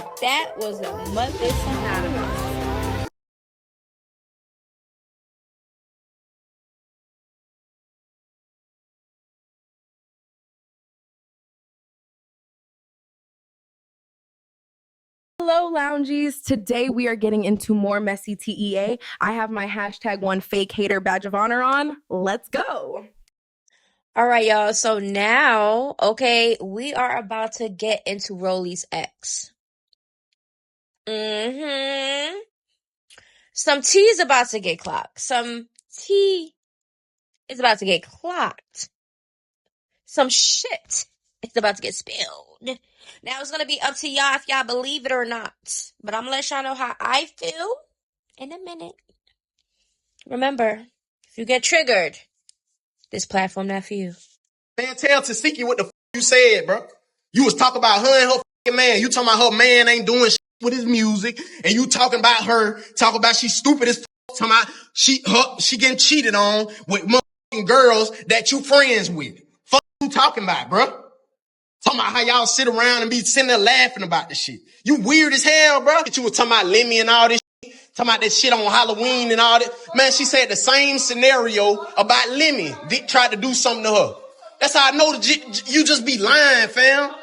that was a mother synonymous. Hello, loungies. Today we are getting into more messy TEA. I have my #1 fake hater badge of honor on. Let's go. All right, y'all. So now, okay, we are about to get into Rollie's ex. Some tea is about to get clocked. Some tea is about to get clocked. Some shit is about to get spilled. Now it's gonna be up to y'all if y'all believe it or not. But I'm gonna let y'all know how I feel in a minute. Remember, if you get triggered, this platform not for you. Man, tell tesehki what the you said, bro. You was talking about her and her man. You talking about her man ain't doing shit with his music, and you talking about her, talking about she stupid as talking about she getting cheated on with motherfucking girls that you friends with. Fuck you talking about, bro? Talking about how y'all sit around and be sitting there laughing about this shit. You weird as hell, bro. You was talking about Lemmy and all this shit. Talking about that shit on Halloween and all that. Man, she said the same scenario about Lemmy. Dick tried to do something to her. That's how I know you just be lying, fam.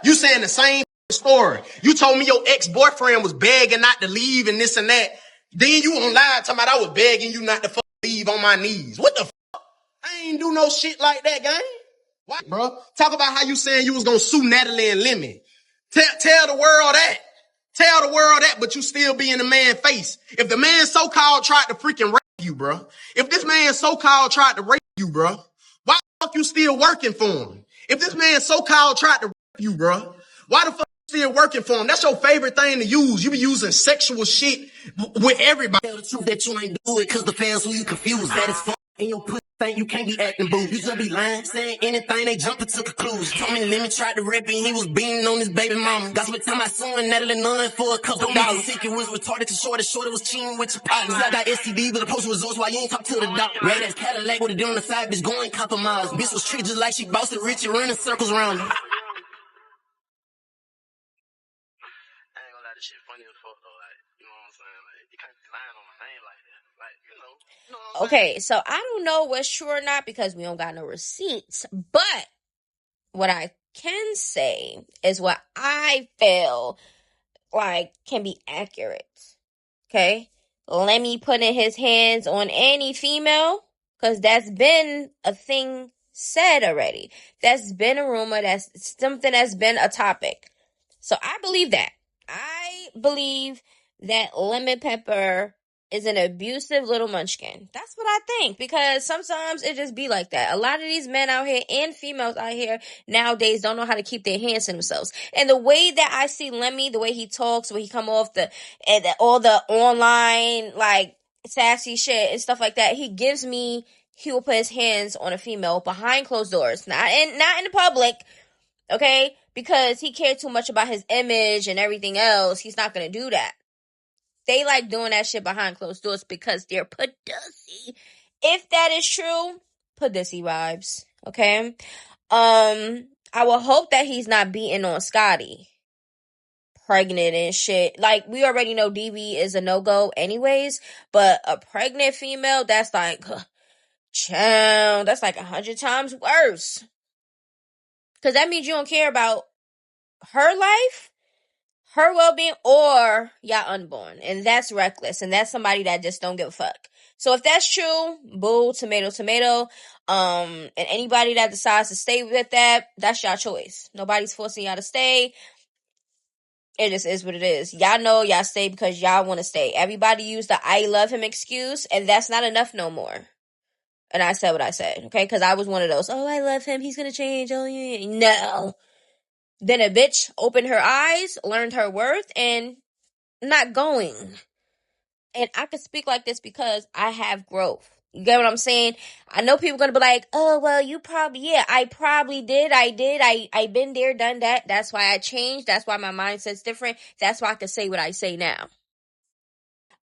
You saying the same story. You told me your ex-boyfriend was begging not to leave and this and that. Then you on live talking about I was begging you not to leave on my knees. What the fuck? I ain't do no shit like that, gang. Why, bro? Talk about how you saying you was gonna sue Natalie and Lemmy. Tell the world that. Tell the world that, but you still be in the man's face. If the man so-called tried to freaking rape you, bro. If this man so-called tried to rape you, bro. Why the fuck you still working for him? If this man so-called tried to rape you, bro. Why the fuck you still working for him? That's your favorite thing to use. You be using sexual shit with everybody. Tell the truth that you ain't do it, cause the fans who you confused. That is fun. And your pussy think you can't be acting boo. You just be lying, saying anything, they jump into conclusions. Told me Lemmy tried to rip and he was beating on his baby mama. Got some time I suing Natalie Nunn for a couple dollars. Think it was retarded to short was cheating with your partners. I got STD, but the post results why you ain't talk to the doctor. Red ass Cadillac with a deal on the side, bitch going compromise. Bitch was treated just like she bossed it rich and running circles around her. Shit funny as fuck though, like, you know what I'm saying? Like, you can't be lying on my name like that. Like, you know Okay, so I don't know what's true or not because we don't got no receipts. But what I can say is what I feel like can be accurate. Okay? Lemmy putting his hands on any female, because that's been a thing said already. That's been a rumor. That's something that's been a topic. So I believe that. I believe that Lemon Pepper is an abusive little munchkin. That's what I think, because sometimes it just be like that. A lot of these men out here and females out here nowadays don't know how to keep their hands to themselves. And the way that I see Lemmy, the way he talks, when he come off all the online like sassy shit and stuff like that, he will put his hands on a female behind closed doors, not in the public. Okay? Because he cared too much about his image and everything else. He's not going to do that. They like doing that shit behind closed doors because they're pussy. If that is true, pussy vibes. Okay? I will hope that he's not beating on Scotty. Pregnant and shit. Like, we already know DV is a no-go anyways. But a pregnant female, that's like, child, that's like 100 times worse. Because that means you don't care about her life, her well-being, or y'all unborn. And that's reckless. And that's somebody that just don't give a fuck. So if that's true, boo, tomato, tomato. And anybody that decides to stay with that, that's y'all choice. Nobody's forcing y'all to stay. It just is what it is. Y'all know y'all stay because y'all want to stay. Everybody used the I love him excuse, and that's not enough no more. And I said what I said, okay? Because I was one of those, oh, I love him, he's going to change, oh, yeah. No. Then a bitch opened her eyes, learned her worth, and not going. And I can speak like this because I have growth. You get what I'm saying? I know people are going to be like, oh, well, you probably, yeah, I probably did. I've been there, done that. That's why I changed. That's why my mindset's different. That's why I can say what I say now.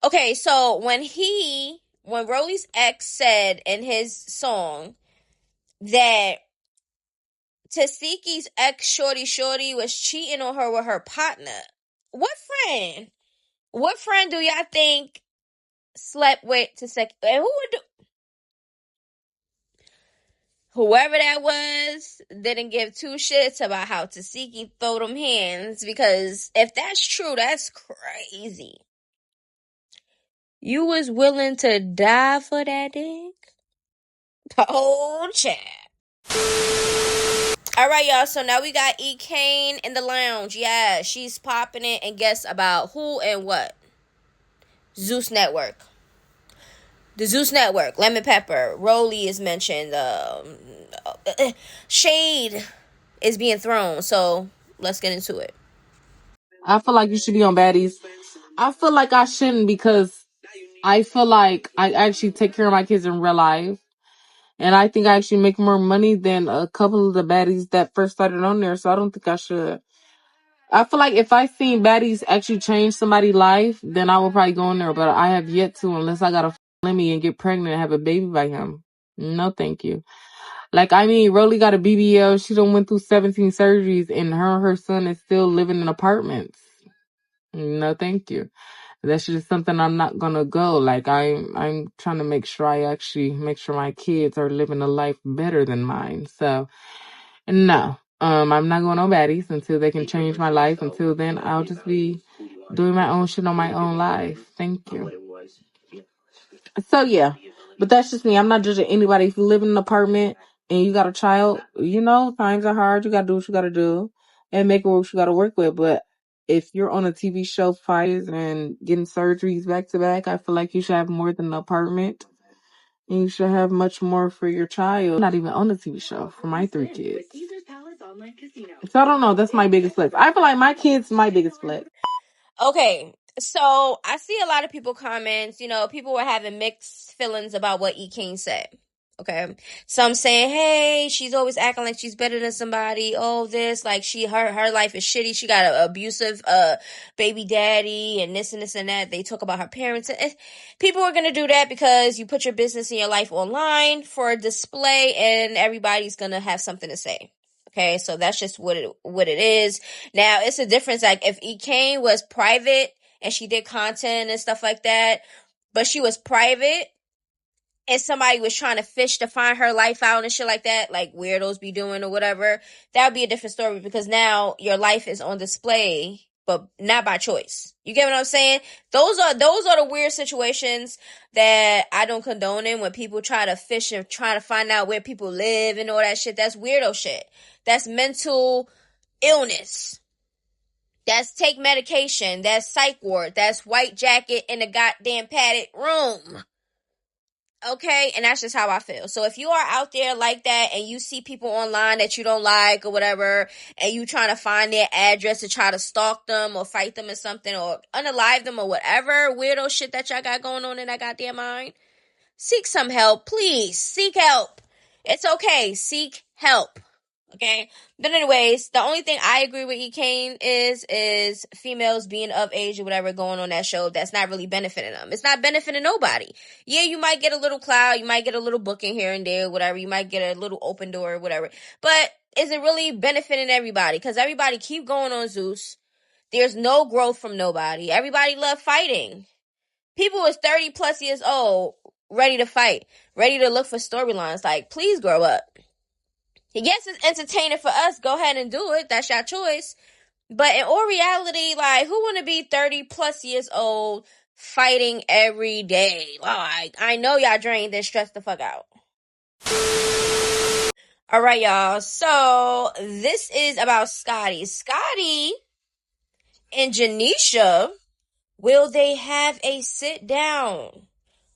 Okay, so when Rollie's ex said in his song that tesehki's ex shorty was cheating on her with her partner, What friend do y'all think slept with tesehki? And whoever that was didn't give two shits about how tesehki throw them hands, because if that's true, that's crazy. You was willing to die for that dick? Oh, chat. All right, y'all. So now we got Ekane in the lounge. Yeah, she's popping it. And guess about who and what? Zeus Network. The Zeus Network. Lemon Pepper. Rollie is mentioned. Shade is being thrown. So let's get into it. I feel like you should be on Baddies. I feel like I shouldn't because I feel like I actually take care of my kids in real life. And I think I actually make more money than a couple of the baddies that first started on there. So I don't think I should. I feel like if I seen baddies actually change somebody's life, then I will probably go in there. But I have yet to, unless I got a Lemmy and get pregnant and have a baby by him. No, thank you. Like, I mean, Rollie got a BBL. She done went through 17 surgeries, and her son is still living in apartments. No, thank you. That's just something I'm not gonna go. Like, I'm trying to make sure I actually make sure my kids are living a life better than mine. So, no, I'm not going on Baddies until they can change my life. Until then, I'll just be doing my own shit on my own life. Thank you. So yeah, but that's just me. I'm not judging anybody. If you live in an apartment and you got a child, you know, times are hard. You gotta do what you gotta do and make it what you gotta work with. But if you're on a TV show, fires and getting surgeries back to back, I feel like you should have more than an apartment. And you should have much more for your child. I'm not even on the TV show for my 3 kids. So I don't know. That's my biggest flex. I feel like my kids my biggest flex. Okay, so I see a lot of people comments, people were having mixed feelings about what Ekane said. Okay. Some saying, hey, she's always acting like she's better than somebody. Oh, this, like her life is shitty. She got an abusive baby daddy and this and this and that. They talk about her parents. People are gonna do that because you put your business and your life online for a display, and everybody's gonna have something to say. Okay, so that's just what it is. Now, it's a difference. Like, if Ekane was private and she did content and stuff like that, but she was private and somebody was trying to fish to find her life out and shit like that, like weirdos be doing or whatever, that would be a different story, because now your life is on display, but not by choice. You get what I'm saying? Those are the weird situations that I don't condone in, when people try to fish and try to find out where people live and all that shit. That's weirdo shit. That's mental illness. That's take medication. That's psych ward. That's white jacket in a goddamn padded room. Okay, and that's just how I feel. So if you are out there like that and you see people online that you don't like or whatever, and you trying to find their address to try to stalk them or fight them or something, or unalive them or whatever weirdo shit that y'all got going on in that goddamn mind, seek some help. Please, seek help. It's okay. Seek help. Okay? But anyways, the only thing I agree with Ekane is females being of age or whatever going on that show that's not really benefiting them. It's not benefiting nobody. Yeah, you might get a little clout, you might get a little booking here and there, whatever. You might get a little open door or whatever. But is it really benefiting everybody? Because everybody keep going on Zeus. There's no growth from nobody. Everybody love fighting. People is 30 plus years old, ready to fight, ready to look for storylines. Like, please grow up. Yes, it's entertaining for us. Go ahead and do it. That's your choice. But in all reality, like, who want to be 30 plus years old fighting every day? Like, I know y'all drained and stressed the fuck out. All right, y'all. So this is about Scotty. Scotty and Jananisha, will they have a sit down?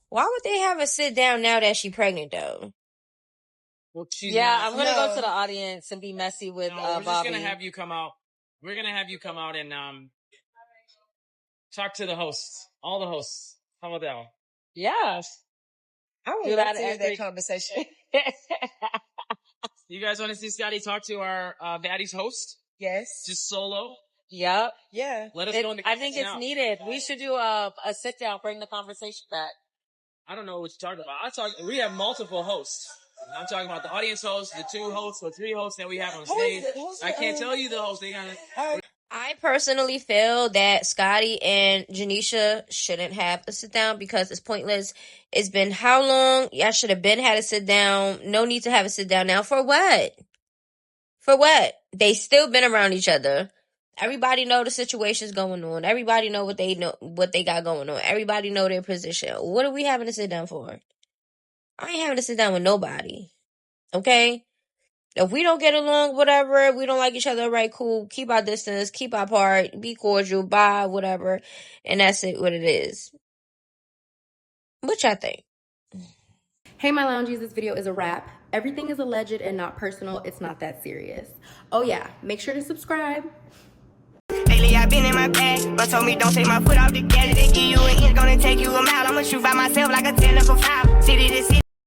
Why would they have a sit down now that she's pregnant, though? Well, I'm gonna go to the audience and be messy with we're Bobby. just gonna have you come out. We're gonna have you come out and talk to the hosts, all the hosts. How about that one? Yes. I would love to hear that conversation. You guys want to see Scotty talk to our Baddies host? Yes. Just solo? Yep. Yeah. Let us know. I think it's needed. We should do a sit down, bring the conversation back. I don't know what you're talking about. We have multiple hosts. I'm talking about the audience hosts, the 2 hosts or 3 hosts that we have on stage. I can't tell you the hosts. I personally feel that Scotty and Jananisha shouldn't have a sit down because it's pointless. It's been how long? Y'all should have been had a sit down. No need to have a sit down now. For what? For what? They still been around each other. Everybody know the situation's going on. Everybody know what they got going on. Everybody know their position. What are we having to sit down for? I ain't having to sit down with nobody. Okay? If we don't get along, whatever, we don't like each other, right, cool, keep our distance, keep our part, be cordial, bye, whatever, and that's it, what it is. What y'all think? Hey, my loungies, this video is a wrap. Everything is alleged and not personal. It's not that serious. Oh yeah, make sure to subscribe. Lately I've been in my bag, but told me don't take my foot off the gas. They give you an inch, gonna take you a mile. I'ma shoot by myself like a 10 for 5. City to city.